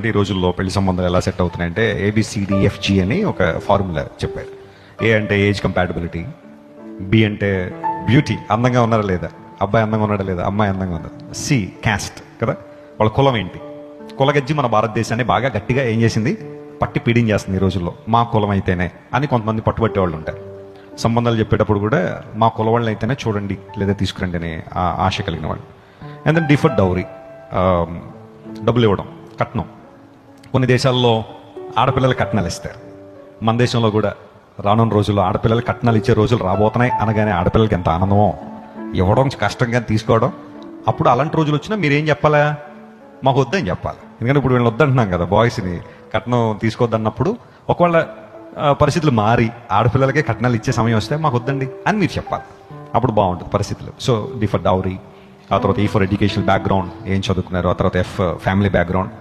ఈ రోజుల్లో పెళ్లి సంబంధాలు ఎలా సెట్ అవుతున్నాయంటే ఏబిసిడిఎఫ్జి అని ఒక ఫార్ములా చెప్పారు. ఏ అంటే ఏజ్ కంపాటబిలిటీ, బి అంటే బ్యూటీ, అందంగా ఉన్నారా లేదా, అబ్బాయి అందంగా ఉన్నాడా లేదా, అమ్మాయి అందంగా ఉన్నదా, సి క్యాస్ట్ కదా, వాళ్ళ కులం ఏంటి. కులగజ్జి మన భారతదేశాన్ని బాగా గట్టిగా ఏం చేసింది, పట్టి పీడించేస్తుంది ఈ రోజుల్లో. మా కులం అయితేనే అని కొంతమంది పట్టుబట్టే వాళ్ళు ఉంటారు. సంబంధాలు చెప్పేటప్పుడు కూడా మా కుల వాళ్ళని అయితేనే చూడండి లేదా తీసుకురండి అనే ఆశ కలిగిన వాళ్ళు. అండ్ దెన్ డిఫర్ డౌరీ, డబ్బులు ఇవ్వడం, కట్నం. కొన్ని దేశాల్లో ఆడపిల్లలు కట్నాలు ఇస్తారు. మన దేశంలో కూడా రానున్న రోజుల్లో ఆడపిల్లలు కట్నాలు ఇచ్చే రోజులు రాబోతున్నాయి అనగానే ఆడపిల్లలకి ఎంత ఆనందమో, ఇవ్వడం కష్టంగా తీసుకోవడం. అప్పుడు అలాంటి రోజులు వచ్చినా మీరేం చెప్పాలా, మాకు వద్దని చెప్పాలి. ఎందుకంటే ఇప్పుడు వీళ్ళు వద్దంటున్నాం కదా, బాయ్స్ని కట్నం తీసుకోవద్దన్నప్పుడు ఒకవేళ పరిస్థితులు మారి ఆడపిల్లలకే కట్నాలు ఇచ్చే సమయం వస్తే మాకు వద్దండి అని మీరు చెప్పాలి. అప్పుడు బాగుంటుంది పరిస్థితులు. సో డి ఫర్ డౌరీ, ఆ తర్వాత ఈ ఫర్ ఎడ్యుకేషనల్ బ్యాక్గ్రౌండ్, ఏం చదువుకున్నారు, ఆ తర్వాత ఎఫ్ ఫ్యామిలీ బ్యాక్గ్రౌండ్,